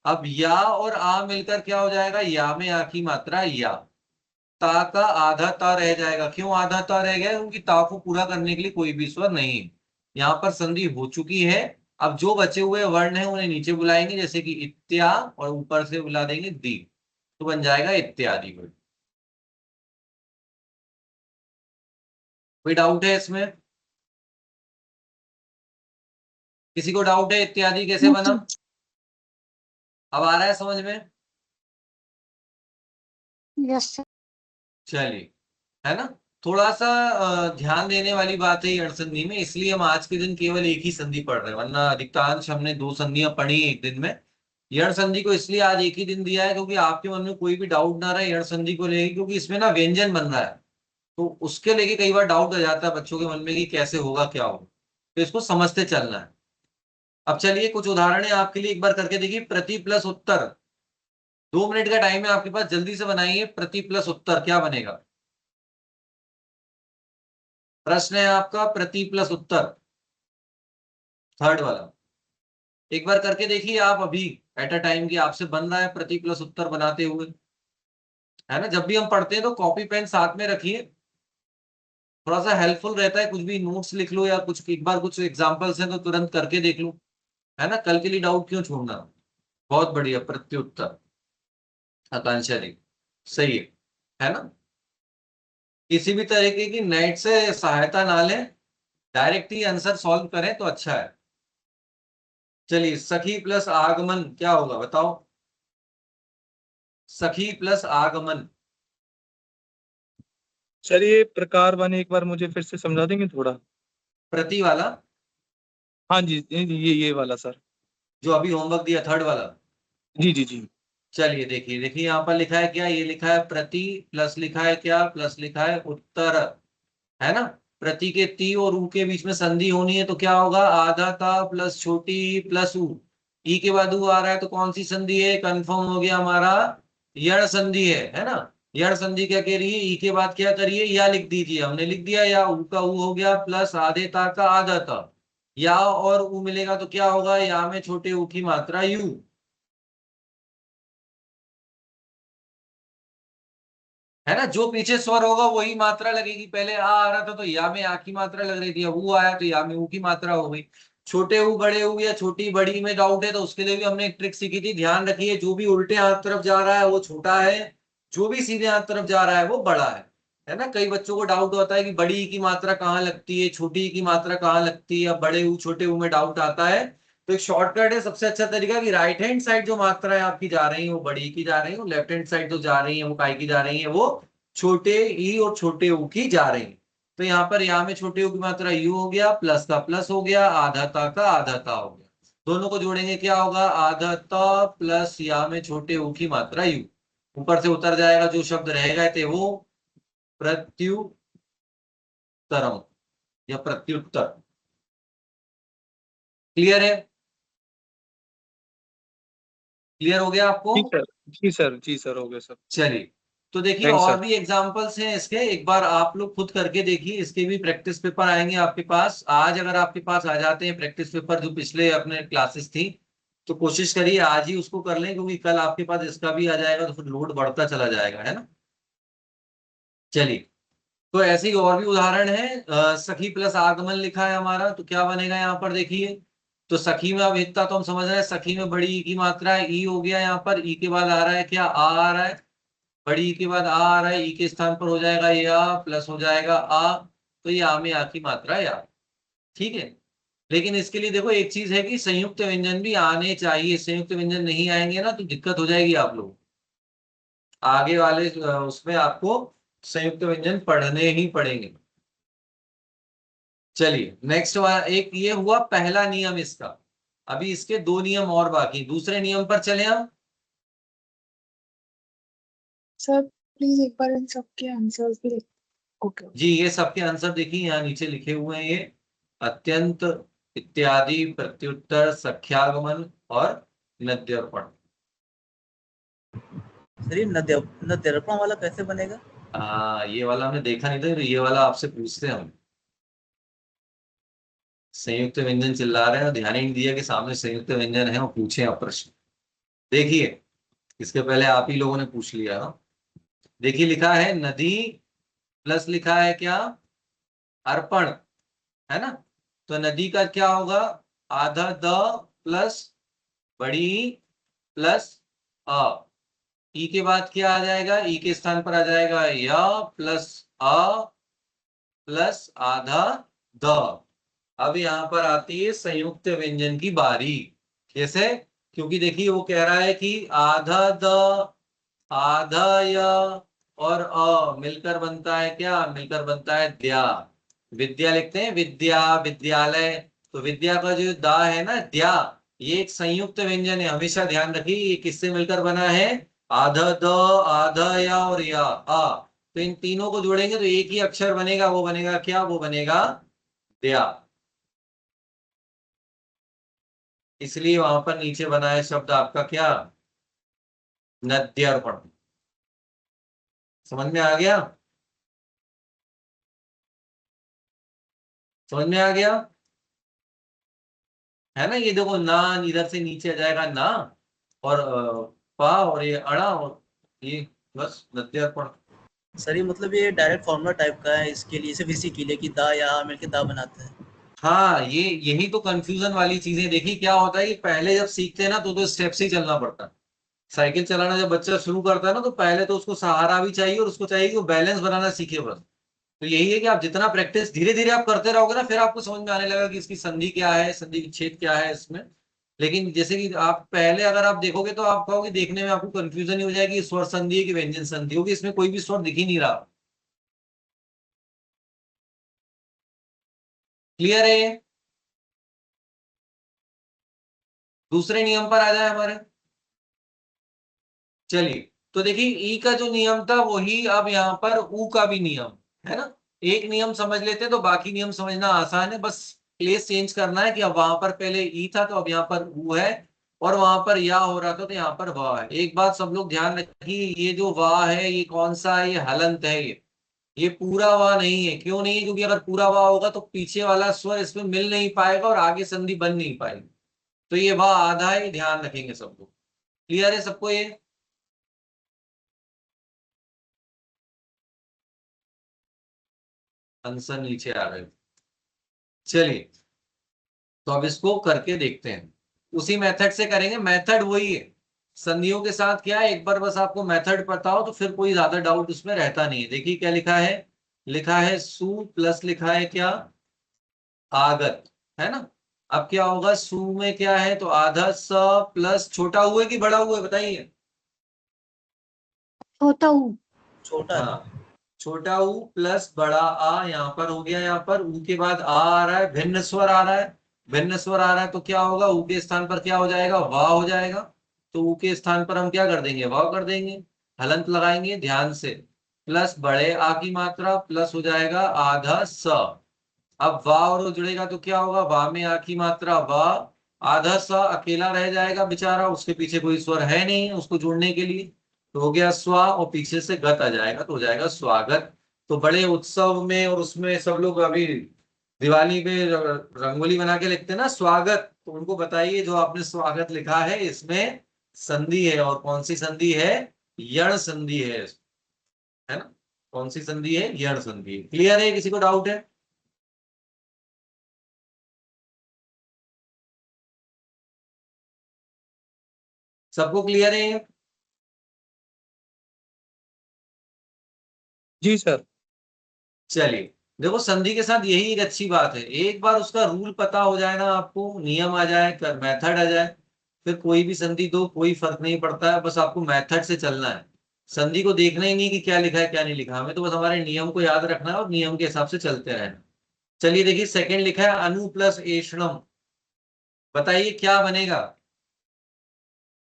अब या और आ मिलकर क्या हो जाएगा, या में आ की मात्रा या, ता का आधा ता रह जाएगा। क्यों आधा ता रह गया, क्योंकि ता को पूरा करने के लिए कोई भी स्वर नहीं है। यहाँ पर संधि हो चुकी है। अब जो बचे हुए वर्ण हैं उन्हें नीचे बुलाएंगे, जैसे कि इत्या, और ऊपर से बुला देंगे दी, तो बन जाएगा इत्यादि वर्ड। कोई डाउट है इसमें, किसी को डाउट है इत्यादि कैसे बना, अब आ रहा है समझ में? यस। चलिए, है ना, थोड़ा सा ध्यान देने वाली बात है ये संधि में, इसलिए हम आज के दिन केवल एक ही संधि पढ़ रहे हैं, वरना अधिकांश हमने दो संधियां पढ़ी एक दिन में। यण संधि को इसलिए आज एक ही दिन दिया है क्योंकि आपके मन में कोई भी डाउट ना रहे यण संधि को लेके, क्योंकि इसमें ना व्यंजन बन रहा है, तो उसके लेके कई बार डाउट आ जाता है बच्चों के मन में कि कैसे होगा क्या होगा, तो इसको समझते चलना है। अब चलिए कुछ उदाहरणें आपके लिए एक बार करके देखिए। प्रति प्लस उत्तर, 2 मिनट का टाइम है आपके पास, जल्दी से बनाइए। प्रति प्लस उत्तर क्या बनेगा, प्रश्न है आपका, प्रति प्लस उत्तर, थर्ड वाला। एक बार करके देखिए आप अभी, एट अ टाइम की आपसे बन रहा है प्रति प्लस उत्तर बनाते हुए, है ना। जब भी हम पढ़ते हैं तो कॉपी पेन साथ में रखिए, थोड़ा सा हेल्पफुल रहता है, कुछ भी नोट्स लिख लो या कुछ एक बार कुछ एग्जांपल्स हैं तो तुरंत करके देख लो, है ना, कल के लिए डाउट क्यों छोड़ना। बहुत बढ़िया, प्रत्युत्तर, आकांक्षा जी सही है ना। किसी भी तरीके की नेट से सहायता ना लें, डायरेक्ट ही आंसर सॉल्व करें तो अच्छा है। चलिए सखी प्लस आगमन क्या होगा बताओ, सखी प्लस आगमन। सर ये प्रकार वाले एक बार मुझे फिर से समझा देंगे थोड़ा। प्रति वाला, हाँ जी, ये वाला सर। जो अभी होमवर्क दिया थर्ड वाला। जी जी जी। चलिए देखिए देखिए यहाँ पर लिखा है क्या, ये लिखा है प्रति, प्लस लिखा है क्या, प्लस लिखा है उत्तर, है ना। प्रति के ती और ऊ के बीच में संधि होनी है तो क्या होगा, आधा ता प्लस छोटी ई प्लस ऊ, ई के बाद ऊ आ रहा है तो कौन सी संधि है, कंफर्म हो गया हमारा, यण संधि है ना। यण संधि क्या कह रही है, ई के बाद क्या करिए, या लिख दीजिए, हमने लिख दिया या, ऊ का ऊ हो गया प्लस आधे ता का आधा ता, या और ऊ मिलेगा तो क्या होगा, या में छोटे ऊ की मात्रा यू, है ना। जो पीछे स्वर होगा वही मात्रा लगेगी, पहले आ रहा था तो या में आ की मात्रा लग रही थी, अब वो आया तो या में ऊ की मात्रा हो गई। छोटे ऊ बड़े ऊ या छोटी बड़ी में डाउट है तो उसके लिए भी हमने एक ट्रिक सीखी थी, ध्यान रखिए, जो भी उल्टे हाथ तरफ जा रहा है वो छोटा है, जो भी सीधे हाथ तरफ जा रहा है वो बड़ा है ना। कई बच्चों को डाउट होता है कि बड़ी ई की मात्रा कहाँ लगती है, छोटी ई की मात्रा कहाँ लगती है, या बड़े ऊ छोटे ऊ में डाउट आता है। तो एक शॉर्टकट है, सबसे अच्छा तरीका कि राइट हैंड साइड जो मात्राएं आपकी जा रही है वो बड़ी की जा रही है, लेफ्ट हैंड साइड जो जा रही है वो काय की जा रही है, वो छोटे ई और छोटे ऊ की जा रही है। तो यहाँ पर या में छोटे ऊ की मात्रा यू हो गया, प्लस का प्लस हो गया, आधा ता का आधा ता हो गया, दोनों को जोड़ेंगे क्या होगा, आधा ता प्लस या में छोटे ऊ की मात्रा यू, ऊपर से उतर जाएगा जो शब्द रह गए थे वो प्रत्युत्तरम या प्रत्युत्तर। क्लियर है, क्लियर हो गया आपको? जी सर, जी सर, जी सर, हो गया सर। चलिए तो देखिए थैंक्स और सर। भी एग्जांपल्स हैं इसके, एक बार आप लोग खुद करके देखिए, इसके भी प्रैक्टिस पेपर आएंगे आपके पास आज, अगर आपके पास आ जाते हैं प्रैक्टिस पेपर जो पिछले अपने क्लासेस थी, तो कोशिश करिए आज ही उसको कर लें, क्योंकि कल आपके पास इसका भी आ जाएगा तो फिर लोड बढ़ता चला जाएगा, है ना। चलिए तो ऐसे ही और भी उदाहरण है, सखी प्लस आगमन लिखा है हमारा, तो क्या बनेगा यहाँ पर देखिए, तो सखी में अभेदता तो हम समझ रहे हैं, सखी में बड़ी ई की मात्रा है, ई हो गया यहाँ पर, ई के बाद आ रहा है क्या, आ रहा है, बड़ी ई के बाद आ रहा है, ई के स्थान पर हो जाएगा या, प्लस हो जाएगा आ, तो ये आ में आ की मात्रा है या। ठीक है, लेकिन इसके लिए देखो एक चीज है कि संयुक्त व्यंजन भी आने चाहिए, संयुक्त व्यंजन नहीं आएंगे ना तो दिक्कत हो जाएगी आप लोग, आगे वाले उसमें आपको संयुक्त व्यंजन पढ़ने ही पड़ेंगे। चलिए नेक्स्ट वाला, एक ये हुआ पहला नियम इसका, अभी इसके दो नियम और बाकी, दूसरे नियम पर चले हम। सर प्लीज एक बार इन सबके आंसर्स भी ओके। जी ये सबके आंसर देखिए यहाँ नीचे लिखे हुए हैं, ये अत्यंत, इत्यादि, प्रत्युत्तर, सख्यागमन और नद्यर्पण। सर ये नद्यर्पण वाला कैसे बनेगा? ये वाला हमने देखा नहीं था, तो ये वाला आपसे पूछते हैं हम। संयुक्त व्यंजन चिल्ला रहे हैं और ध्यान ही नहीं दिया कि सामने संयुक्त व्यंजन है और पूछे आप प्रश्न। देखिए इसके पहले आप ही लोगों ने पूछ लिया ना। देखिए लिखा है नदी, प्लस लिखा है क्या, अर्पण, है ना, तो नदी का क्या होगा, आधा द प्लस बड़ी प्लस अ, ई के बाद क्या आ जाएगा, ई के स्थान पर आ जाएगा य प्लस अ प्लस आधा द। अब यहाँ पर आती है संयुक्त व्यंजन की बारी। कैसे, क्योंकि देखिए वो कह रहा है कि आधा द, आधा य और अ मिलकर बनता है क्या, मिलकर बनता है द्या। विद्या लिखते हैं, विद्या, विद्यालय, तो विद्या का जो दा है ना, द्या, ये एक संयुक्त व्यंजन है, हमेशा ध्यान रखिए ये किससे मिलकर बना है, आधा द, आधा या और या आ, तो इन तीनों को जोड़ेंगे तो एक ही अक्षर बनेगा, वो बनेगा क्या, वो बनेगा द्या। इसलिए वहां पर नीचे बना है शब्द आपका क्या, नद्यर्पण। समझ में आ गया, समझ में आ गया, है ना, ये देखो ना इधर से नीचे आ जाएगा ना, और पा और ये अड़ा और ये बस नद्यर्पण। सर ये मतलब ये डायरेक्ट फॉर्मूला टाइप का है इसके लिए, सिर्फ इसी के लिए कि दा या आ मिलके दा बनाते हैं। हाँ ये यही तो कंफ्यूजन वाली चीजें, देखिए क्या होता है कि पहले जब सीखते हैं ना तो स्टेप से ही चलना पड़ता है। साइकिल चलाना जब बच्चा शुरू करता है ना तो पहले तो उसको सहारा भी चाहिए और उसको चाहिए कि वो बैलेंस बनाना सीखे बस। तो यही है कि आप जितना प्रैक्टिस धीरे धीरे आप करते रहोगे ना, फिर आपको समझ में आने लगा कि इसकी संधि क्या है, संधि विच्छेद क्या है इसमें। लेकिन जैसे कि आप पहले अगर आप देखोगे तो आप कहोगे, देखने में आपको कंफ्यूजन ही हो जाएगी, स्वर संधि है कि व्यंजन संधि होगी, इसमें कोई भी स्वर दिख ही नहीं रहा। क्लियर है ये? दूसरे नियम पर आ जाए हमारे। चलिए, तो देखिए ई का जो नियम था वही अब यहाँ पर ऊ का भी नियम है ना। एक नियम समझ लेते हैं तो बाकी नियम समझना आसान है, बस प्लेस चेंज करना है कि अब वहां पर पहले ई था तो अब यहाँ पर ऊ है, और वहां पर या हो रहा था तो यहाँ पर वाह है। एक बात सब लोग ध्यान रखिए, ये जो वाह है ये कौन सा है, ये हलंत है, ये पूरा वाह नहीं है। क्यों नहीं है, क्योंकि अगर पूरा वाह होगा तो पीछे वाला स्वर इसमें मिल नहीं पाएगा और आगे संधि बन नहीं पाएगी। तो ये वाह आधा है, ध्यान रखेंगे सब लोग। क्लियर है सबको ये? आंसर नीचे आ रहे हैं। चलिए, तो अब इसको करके देखते हैं, उसी मेथड से करेंगे, मेथड वही है। संधियों के साथ क्या है, एक बार बस आपको मेथड पता हो तो फिर कोई ज्यादा डाउट उसमें रहता नहीं है। देखिए क्या लिखा है, लिखा है सु प्लस लिखा है क्या, आगत, है ना। अब क्या होगा, सु में क्या है तो आधा स प्लस छोटा हुए कि बड़ा हुए बताइए। छोटा हूँ। छोटा है। हाँ, छोटा ऊ प्लस बड़ा आ, यहाँ पर हो गया, यहाँ पर ऊ के बाद आ रहा है, भिन्न स्वर आ रहा है, भिन्न स्वर आ रहा है तो क्या होगा, ऊ के स्थान पर क्या हो जाएगा, वाह हो जाएगा। तो ऊ के स्थान पर हम क्या कर देंगे, वाह कर देंगे, हलंत लगाएंगे ध्यान से, प्लस बड़े आ की मात्रा प्लस हो जाएगा आधा स। अब वाह और वो जुड़ेगा तो क्या होगा, वाह में आ की मात्रा वाह, आधा सा अकेला रह जाएगा बेचारा, उसके पीछे कोई स्वर है नहीं उसको जोड़ने के लिए, तो हो गया स्वा, और पीछे से गत आ जाएगा तो हो जाएगा स्वागत। तो बड़े उत्सव में और उसमें सब लोग अभी दिवाली पे रंगोली बना के लिखते हैं ना स्वागत, तो उनको बताइए जो आपने स्वागत लिखा है इसमें संधि है, और कौन सी संधि है, यण संधि है ना, कौन सी संधि है, यण संधि। क्लियर है, किसी को डाउट है? सबको क्लियर है ये? जी सर। चलिए देखो, संधि के साथ यही एक अच्छी बात है, एक बार उसका रूल पता हो जाए ना, आपको नियम आ जाए, कर मेथड आ जाए, फिर कोई भी संधि दो कोई फर्क नहीं पड़ता है, बस आपको मेथड से चलना है। संधि को देखना ही नहीं कि क्या लिखा है क्या नहीं लिखा, हमें तो बस हमारे नियम को याद रखना है और नियम के हिसाब से चलते रहना। चलिए देखिए, सेकंड लिखा है अनु प्लस एषणम, बताइए क्या बनेगा,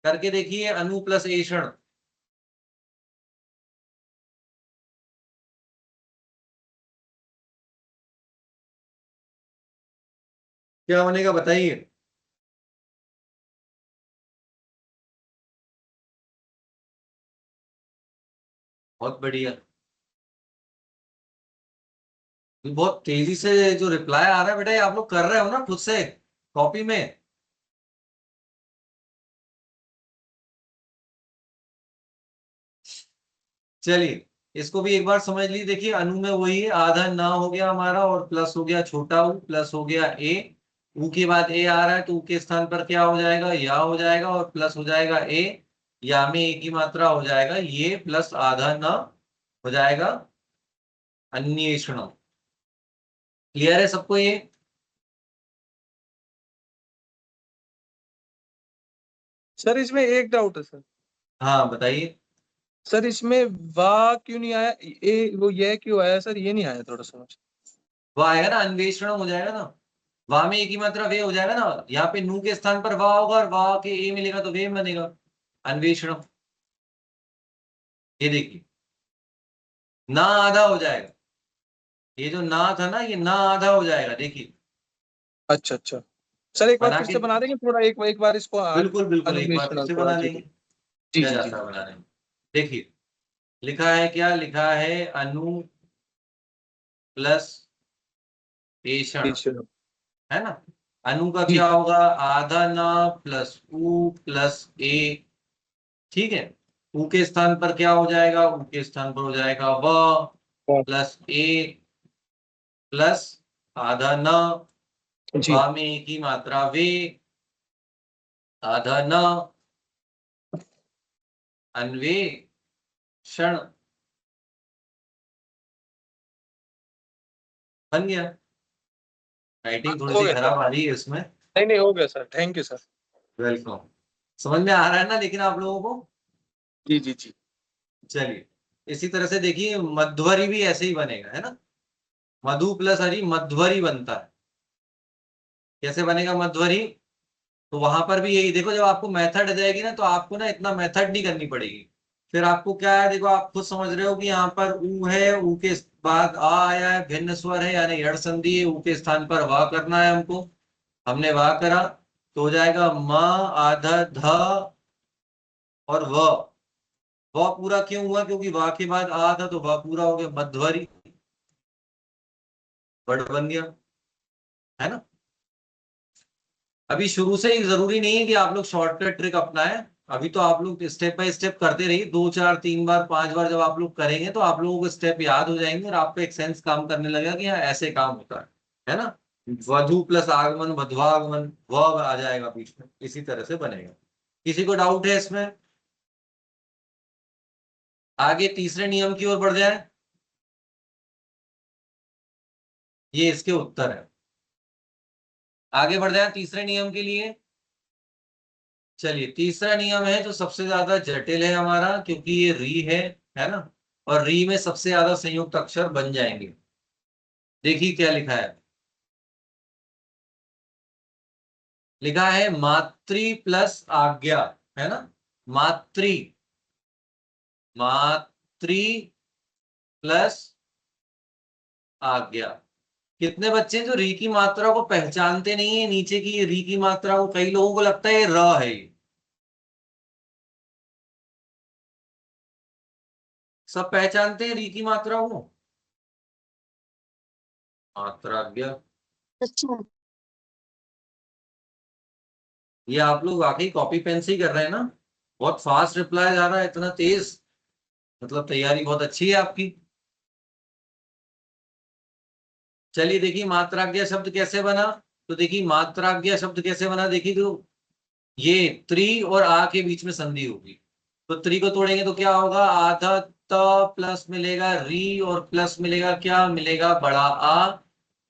करके देखिए अनु प्लस एषण। क्या बनेगा बताइए। बहुत बढ़िया, बहुत तेजी से जो रिप्लाई आ रहा है बेटा, ये आप लोग कर रहे हो ना खुद से कॉपी में। चलिए इसको भी एक बार समझ लीजिए, देखिए अनु में वही है, आधा ना हो गया हमारा और प्लस हो गया छोटा ऊ, प्लस हो गया ए, ऊ के बाद ए आ रहा है तो ऊ के स्थान पर क्या हो जाएगा, या हो जाएगा और प्लस हो जाएगा ए, या में ए की मात्रा हो जाएगा ये, प्लस आधा न हो जाएगा अन्वेषण। क्लियर है सबको ये? सर इसमें एक डाउट है सर। हाँ बताइए। सर इसमें वाह क्यों नहीं आया, ए वो यह क्यों आया सर, ये नहीं आया थोड़ा समझ। वह आएगा ना, अन्वेषण हो जाएगा ना, वाह में ए की मात्रा वे हो जाएगा ना, यहाँ पे नू के स्थान पर वाह होगा और वाह के ए मिलेगा तो वे बनेगा अन्वेषण। ये देखिए ना आधा हो जाएगा, ये जो ना था ना ये ना आधा हो जाएगा, देखिए अच्छा अच्छा सर, एक बार बना फिर के, से बना देंगे थोड़ा, एक बार इसको बिल्कुल बिल्कुल एक बार फिर अन्वेषण से थोड़ा बना जी। लेंगे। जी क्या जी जी। जाता है बनाने में, देखिए लिखा है, क्या लिखा है, अनु प्लस एषण, जी है ना। अनु का जी क्या होगा, आधा ना प्लस उ प्लस ए, ठीक है। उ के स्थान पर क्या हो जाएगा, उ के स्थान पर हो जाएगा व प्लस ए प्लस आधा न, जी। वा में ए की मात्रा वे, आधा न अन्वेषण, बन गया। राइटिंग थोड़ी हो सी गया सर, खराब आ रही है इसमें। नहीं नहीं हो गया sir, thank you sir. Welcome. समझ में आ रहा है ना लेकिन आप लोगों को? जी जी जी। चलिए इसी तरह से देखिए, मध्वरी भी ऐसे ही बनेगा, है ना। मधु प्लस हरि मध्वरी बनता है। कैसे बनेगा मध्वरी, तो वहां पर भी यही देखो, जब आपको मेथड आ जाएगी ना तो आपको ना इतना मेथड नहीं करनी पड़ेगी। फिर आपको क्या है, देखो आप खुद समझ रहे हो कि यहाँ पर ऊ है, ऊ के बाद आ आया है, भिन्न स्वर है यानी यड़ संधि है, ऊ के स्थान पर वाह करना है हमको, हमने वाह करा तो हो जाएगा म, आधा ध और व पूरा क्यों हुआ, क्योंकि वाह के बाद आ था तो वाह पूरा हो गया, मध्वरी वर्ड बन गया, है ना। अभी शुरू से ही जरूरी नहीं है कि आप लोग शॉर्टकट ट्रिक अपनाएं, अभी तो आप लोग स्टेप बाय स्टेप करते रहिए, 2 4 3 बार 5 बार जब आप लोग करेंगे तो आप लोगों को स्टेप याद हो जाएंगे और आपको एक सेंस काम करने लगेगा कि हाँ ऐसे काम होता है ना। वधु प्लस आगमन वधवागमन व आ जाएगा बीच में, इसी तरह से बनेगा। किसी को डाउट है इसमें? आगे तीसरे नियम की ओर बढ़ जाए, ये इसके उत्तर है। आगे बढ़ जाए तीसरे नियम के लिए। चलिए तीसरा नियम है जो सबसे ज्यादा जटिल है हमारा, क्योंकि ये री है ना, और री में सबसे ज्यादा संयुक्त अक्षर बन जाएंगे। देखिए क्या लिखा है, लिखा है मातृ प्लस आज्ञा, है ना। मातृ, मातृ प्लस आज्ञा। कितने बच्चे हैं जो री की मात्रा को पहचानते नहीं है, नीचे की री की मात्रा को कई लोगों को लगता है र है ये। सब पहचानते हैं री की मात्रा को, मात्राज्ञा। अच्छा ये आप लोग वाकई कॉपी पेन से ही कर रहे हैं ना, बहुत फास्ट रिप्लाई जा रहा है, इतना तेज, मतलब तैयारी बहुत अच्छी है आपकी। चलिए देखिए मात्राज्ञा शब्द कैसे बना, तो देखिए मात्राज्ञा शब्द कैसे बना, देखिए तो ये त्रि और आ के बीच में संधि होगी, तो त्रि को तोड़ेंगे तो क्या होगा, आधा त प्लस मिलेगा री और प्लस मिलेगा क्या, मिलेगा बड़ा आ।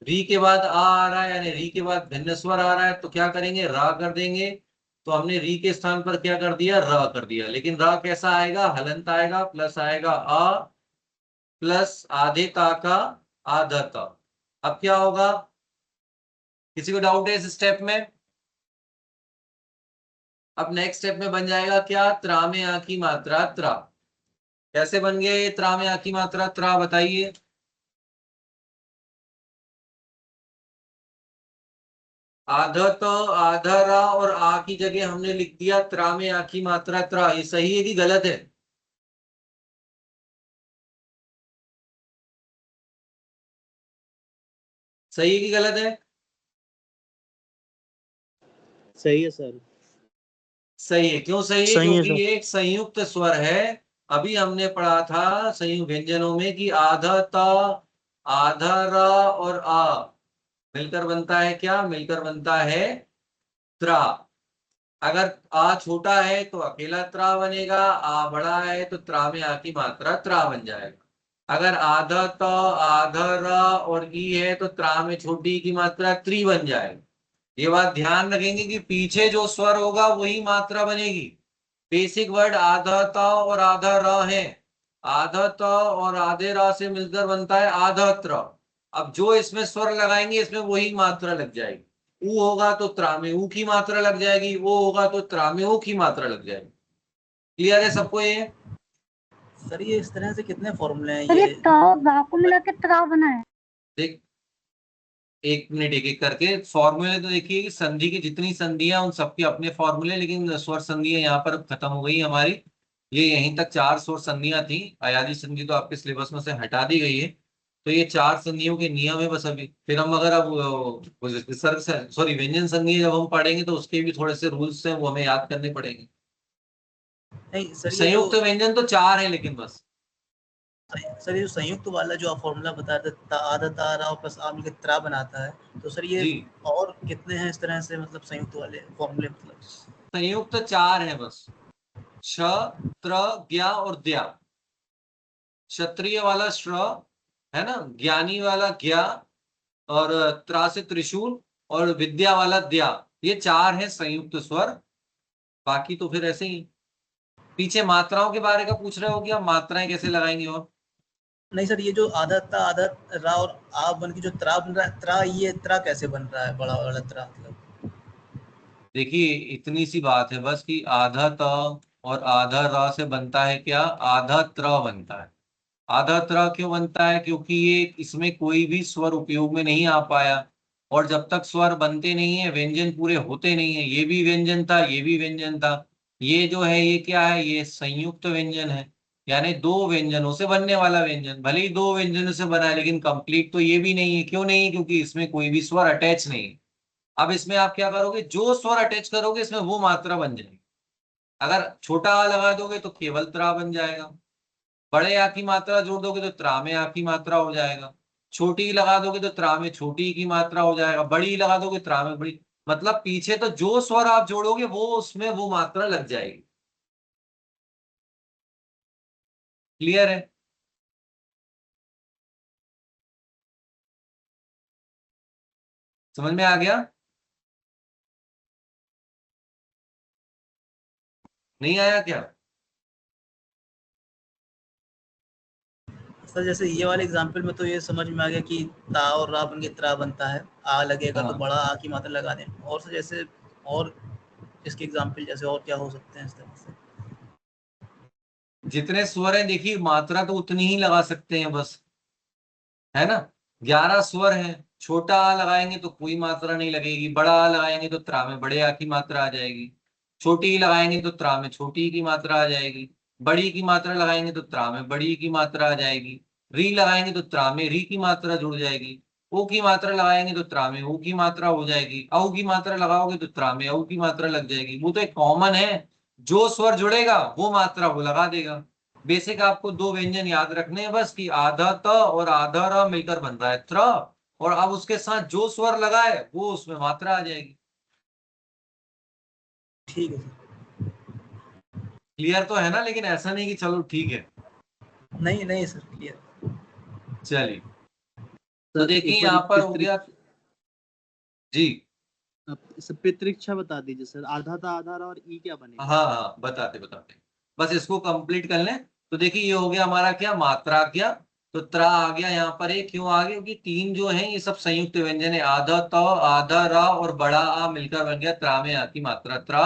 री के बाद आ रहा है, यानी री के बाद भिन्न स्वर आ रहा है, तो क्या करेंगे, रा कर देंगे। तो हमने री के स्थान पर क्या कर दिया, र कर दिया। लेकिन र कैसा आएगा, हलंत आएगा, प्लस आएगा आ, प्लस आधे ता का आधा ता। अब क्या होगा, किसी को डाउट है इस स्टेप में? अब नेक्स्ट स्टेप में बन जाएगा क्या, त्रा में आ की मात्रा त्रा। कैसे बन गया ये त्रा में आ की मात्रा त्रा, बताइए। आधा तो आधा रा और आ की जगह हमने लिख दिया त्रा में आ की मात्रा त्रा। ये सही है कि गलत है? सही है कि गलत है? सही है सर। सही है। क्यों सही है? सही है क्योंकि ये एक संयुक्त स्वर है। अभी हमने पढ़ा था संयुक्त व्यंजनों में कि आधा ता आधा रा और आ मिलकर बनता है क्या, मिलकर बनता है त्रा। अगर आ छोटा है तो अकेला त्रा बनेगा, आ बड़ा है तो त्रा में आ की मात्रा त्रा बन जाएगा। अगर आधा त आधा र और ई है तो त्रा में छोटी की मात्रा त्रि बन जाएगा। ये बात ध्यान रखेंगे कि पीछे जो स्वर होगा वही मात्रा बनेगी। बेसिक वर्ड आधा त और आधा र है, आधा त और आधे र से मिलकर बनता है आधा त्र। अब जो इसमें स्वर लगाएंगे इसमें वही मात्रा लग जाएगी। ऊ होगा तो त्रा में ऊ की मात्रा लग जाएगी, वो होगा तो त्रा में ऊ की मात्रा लग जाएगी। क्लियर है सबको ये? सर ये इस तरह से कितने फॉर्मूले हैं सर ये ये? ता और रा को मिला के त्रा बना है। देख, एक मिनट एक एक करके फॉर्मूले तो देखिए कि संधि की जितनी संधियां उन सबके अपने फॉर्मूले, लेकिन स्वर संधियां यहाँ पर खत्म हो गई हमारी। ये यहीं तक 4 स्वर संधियां थी, अयादी संधि तो आपके सिलेबस में से हटा दी गई है। तो ये 4 संधियों के नियम है बस। अभी फिर हम अगर अब विसर्ग सॉरी व्यंजन संधि जब हम पढ़ेंगे तो उसके भी थोड़े से रूल्स हैं, वो हमें याद करने पड़ेंगे। नहीं सर ये जो संयुक्त व्यंजन तो 4 है लेकिन बस। सर ये जो संयुक्त वाला जो आप फॉर्मूला बता रहे थे आधा ता रा प्लस आ मिलकर त्रा बनाता है, तो सर ये जी, और कितने हैं इस तरह से, मतलब संयुक्त वाले फॉर्मूले? मतलब संयुक्त 4 है बस, श त्र ज्ञा और द्या। क्षत्रिय वाला श्र है ना, ज्ञानी वाला ज्ञा, और त्रा से त्रिशूल, और विद्या वाला द्या। ये 4 है संयुक्त स्वर। बाकी तो फिर ऐसे ही। पीछे मात्राओं के बारे का पूछ रहे हो कि आप मात्राएं कैसे लगाएंगे? और नहीं सर, ये जो आधा ता आधा रा और आ बन के जो त्रा बन रहा है, त्रा ये त्रा कैसे बन रहा है, बड़ा वाला त्रा मतलब? देखिए इतनी सी बात है बस कि आधा त और आधा र से बनता है क्या, आधा त्र बनता है। आधा त्र क्यों बनता है, क्योंकि ये इसमें कोई भी स्वर उपयोग में नहीं आ पाया। और जब तक स्वर बनते नहीं है व्यंजन पूरे होते नहीं है। ये भी व्यंजन था, ये भी व्यंजन था। ये जो है ये क्या है, ये संयुक्त व्यंजन है। यानी 2 व्यंजनों से बनने वाला व्यंजन। भले ही 2 व्यंजनों से बना है लेकिन कंप्लीट तो ये भी नहीं है। क्यों नहीं है? क्योंकि इसमें कोई भी स्वर अटैच नहीं है। अब इसमें आप क्या करोगे, जो स्वर अटैच करोगे इसमें वो मात्रा बन जाएगी। अगर छोटा आ लगा दोगे तो केवल त्रा बन जाएगा। बड़े आ की मात्रा जोड़ दोगे तो त्रा में आ की मात्रा हो जाएगा। छोटी लगा दोगे तो त्रा में छोटी की मात्रा हो जाएगा। बड़ी लगा दोगे त्रा में बड़ी। मतलब पीछे तो जो स्वर आप जोड़ोगे वो उसमें वो मात्रा लग जाएगी। क्लियर है? समझ में आ गया? नहीं आया क्या? सर जैसे ये वाले एग्जांपल में तो ये समझ में आ गया कि ता और रा बन के त्रा बनता है, आ लगेगा तो हाँ, बड़ा आ की मात्रा लगा दें। और सर जैसे और इसके एग्जांपल जैसे और क्या हो सकते हैं इस तरह से? जितने स्वर हैं देखिए मात्रा तो उतनी ही लगा सकते हैं बस, है ना। 11 स्वर हैं। छोटा आ लगाएंगे तो कोई मात्रा नहीं लगेगी, बड़ा आ लगाएंगे तो त्रा में बड़े आ की मात्रा आ जाएगी। छोटी लगाएंगे तो त्रा में छोटी की मात्रा आ जाएगी। बड़ी की मात्रा लगाएंगे तो त्रा में बड़ी की मात्रा आ जाएगी। री लगाएंगे तो त्रा में री की मात्रा जुड़ जाएगी। ओ की मात्रा लगाएंगे तो त्रा में ओ की मात्रा हो जाएगी। औ की मात्रा लगाओगे तो त्रा में औ की मात्रा लग जाएगी। वो तो एक कॉमन है, जो स्वर जुड़ेगा वो मात्रा वो लगा देगा। बेसिक आपको 2 व्यंजन याद रखने हैं बस कि आधा त और आधा र मिलकर बन रहा है त्र, और अब उसके साथ जो स्वर लगा है वो उसमें मात्रा आ जाएगी। ठीक है सर। क्लियर तो है ना? लेकिन ऐसा नहीं कि चलो ठीक है। नहीं नहीं सर, क्लियर। चलिए, तो सर देखिए एक बार यहाँ पर हो पितृ गया जी। पितृक्षा बता दीजिए सर, आधा था आधार और ई क्या बनेगा? हाँ हाँ, बताते बताते, बस इसको कंप्लीट कर लें। तो देखिए ये हो गया हमारा क्या, मात्रा क्या, तो त्रा आ गया यहाँ पर। एक क्यों आ गया? क्योंकि तीन जो है ये सब संयुक्त व्यंजन है, आधा त आधा रा और बड़ा आ मिलकर बन गया त्रा में आ की मात्रा त्रा।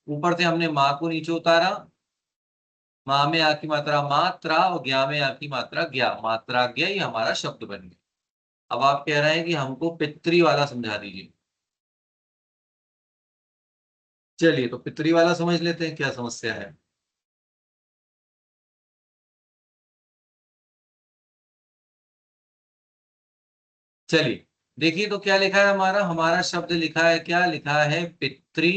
ऊपर से हमने माँ को नीचे उतारा, माँ में आ की मात्रा मात्रा और ज्ञा में आ की मात्रा ज्ञा, मात्रा ज्ञा, ये हमारा शब्द बन गया। अब आप कह रहे हैं कि हमको पितृ वाला समझा दीजिए। चलिए, तो पितृ वाला समझ लेते हैं, क्या समस्या है। चलिए, देखिए तो क्या लिखा है हमारा, हमारा शब्द लिखा है, क्या लिखा है, पितृ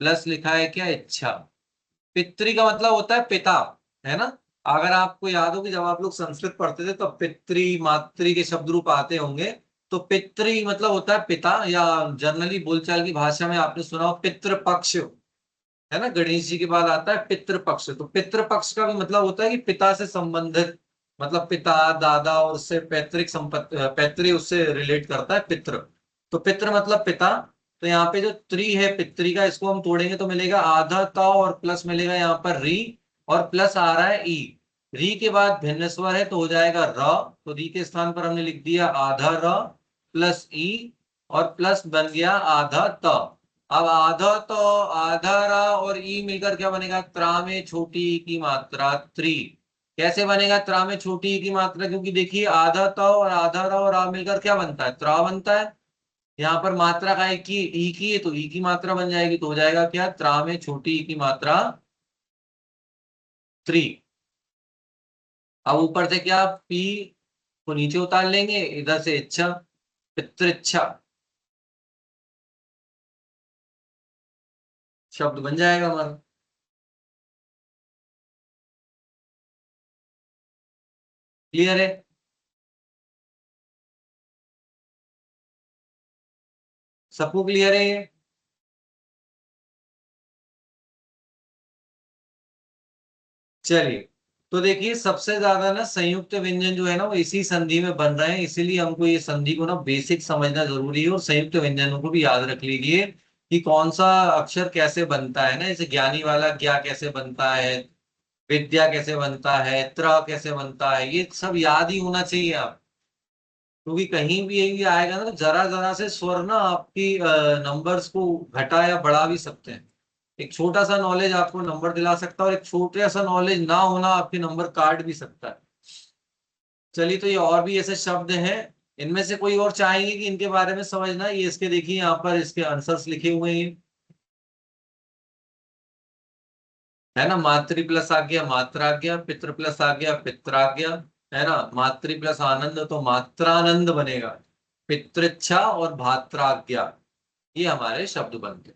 प्लस लिखा है क्या, इच्छा। पितृ का मतलब होता है पिता, है ना? अगर आपको याद हो कि जब आप लोग संस्कृत पढ़ते थे तो पितृ मातृ के शब्द रूप आते होंगे। तो पितृ मतलब होता है पिता, या जनरली बोलचाल की भाषा में आपने सुना हो पितृपक्ष, है ना? गणेश जी के बाद आता है पितृपक्ष। तो पितृपक्ष का भी मतलब होता है कि पिता से संबंधित, मतलब पिता दादा और उससे पैतृक संपत्ति, पैतृ उससे रिलेट करता है पितृ। तो पितृ मतलब पिता। तो यहाँ पे जो त्रि है पितृ का, इसको हम तोड़ेंगे तो मिलेगा आधा त और प्लस मिलेगा यहाँ पर री, और प्लस आ रहा है ई। री के बाद भिन्न स्वर है तो हो जाएगा र, तो री के स्थान पर हमने लिख दिया आधा र प्लस ई, और प्लस बन गया आधा त। अब आधा तो आधा रा और ई मिलकर क्या बनेगा, त्रा में छोटी ई की मात्रा त्रि। कैसे बनेगा त्रा में छोटी ई की मात्रा? क्योंकि देखिए आधा तो और आधा रा और रा मिलकर क्या बनता है, त्रा बनता है। यहाँ पर मात्रा का एक की ई की है तो ई की मात्रा बन जाएगी, तो हो जाएगा क्या, त्रा में छोटी ई की मात्रा त्रि। अब ऊपर से क्या, पी को नीचे उतार लेंगे, इधर से इच्छा, पितृच्छा शब्द बन जाएगा हमारा। क्लियर है? सबको क्लियर है ये? चलिए, तो देखिए सबसे ज्यादा ना संयुक्त व्यंजन जो है ना वो इसी संधि में बन रहे हैं, इसीलिए हमको ये संधि को ना बेसिक समझना जरूरी है। और संयुक्त व्यंजनों को भी याद रख लीजिए कि कौन सा अक्षर कैसे बनता है ना, जैसे ज्ञानी वाला ज्ञा कैसे बनता है, विद्या कैसे बनता है, त्र कैसे बनता है, ये सब याद ही होना चाहिए आप। क्योंकि कहीं भी ये आएगा ना तो जरा जरा से स्वर ना आपकी नंबर्स को घटा या बढ़ा भी सकते हैं। एक छोटा सा नॉलेज आपको नंबर दिला सकता है, और एक छोटा सा नॉलेज ना होना आपके नंबर काट भी सकता है। चलिए, तो ये और भी ऐसे शब्द हैं, इनमें से कोई और चाहेंगे कि इनके बारे में समझना, ये इसके देखिए यहाँ पर इसके आंसर्स लिखे हुए हैं, है ना? मातृ प्लस आ गया मात्राज्ञा, पितृ प्लस आ गया पित्राज्ञा, है ना? मातृ प्लस आनंद तो मात्रानंद बनेगा, पितृच्छा और भात्राज्ञा, ये हमारे शब्द बनते।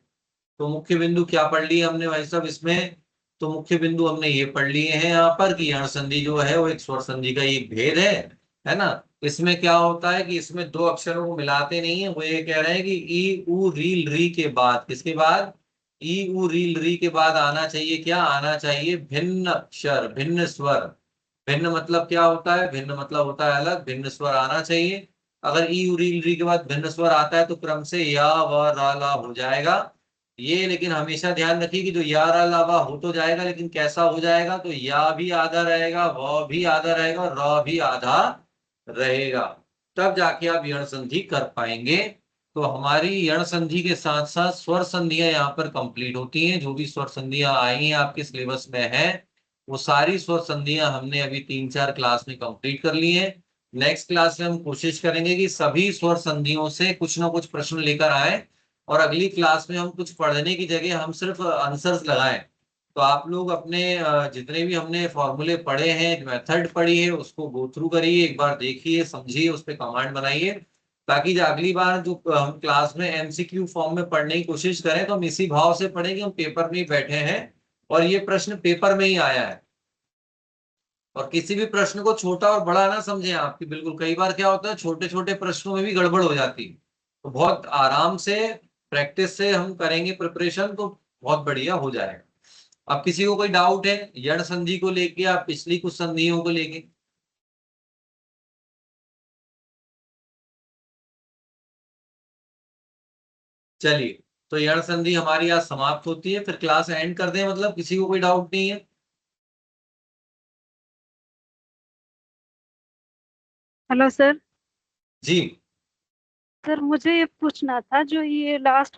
तो मुख्य बिंदु क्या पढ़ लिए हमने भाई साहब इसमें? तो मुख्य बिंदु हमने ये पढ़ लिए हैं यहाँ पर कि यण संधि जो है वो एक स्वर संधि का एक भेद है ना? इसमें क्या होता है कि इसमें दो अक्षरों को मिलाते नहीं है, वो ये कह रहे हैं कि ई उ रील री के बाद, किसके बाद, ई उ रील री के बाद आना चाहिए, क्या आना चाहिए, भिन्न अक्षर भिन्न स्वर। भिन्न मतलब क्या होता है, भिन्न मतलब होता है अलग, भिन्न स्वर आना चाहिए। अगर ई उ रील री के बाद भिन्न स्वर आता है तो क्रम से या व रा ला हो जाएगा ये। लेकिन हमेशा ध्यान रखिए कि जो या रा ला वा हो तो जाएगा, लेकिन कैसा हो जाएगा, तो या भी आधा रहेगा, व भी आधा रहेगा, और र भी आधा रहेगा, तब जाके आप यण संधि कर पाएंगे। तो हमारी यण संधि के साथ साथ स्वर संधियां यहाँ पर कंप्लीट होती हैं। जो भी स्वर संधियां आई हैं आपके सिलेबस में है, वो सारी स्वर संधियां हमने अभी 3-4 क्लास में कंप्लीट कर ली है। नेक्स्ट क्लास में हम कोशिश करेंगे कि सभी स्वर संधियों से कुछ ना कुछ प्रश्न लेकर आए, और अगली क्लास में हम कुछ पढ़ने की जगह हम सिर्फ आंसर्स लगाएं। तो आप लोग अपने जितने भी हमने फॉर्मूले पढ़े हैं, मेथड पढ़ी है, उसको गो थ्रू करिए, एक बार देखिए समझिए, उस पर कमांड बनाइए, ताकि जो अगली बार जो हम क्लास में एमसीक्यू फॉर्म में पढ़ने की कोशिश करें तो हम इसी भाव से पढ़ें कि हम पेपर में ही बैठे हैं और ये प्रश्न पेपर में ही आया है। और किसी भी प्रश्न को छोटा और बड़ा ना समझें आपकी, बिल्कुल कई बार क्या होता है छोटे छोटे प्रश्नों में भी गड़बड़ हो जाती है। तो बहुत आराम से प्रैक्टिस से हम करेंगे प्रिपरेशन तो बहुत बढ़िया हो जाएगा। अब किसी को कोई डाउट है यण संधि को लेके या पिछली कुछ संधियों को लेके? चलिए, तो यण संधि हमारी आज समाप्त होती है, फिर क्लास एंड कर दें, मतलब किसी को कोई डाउट नहीं है? Hello sir. जी सर मुझे ये पूछना था, जो ये लास्ट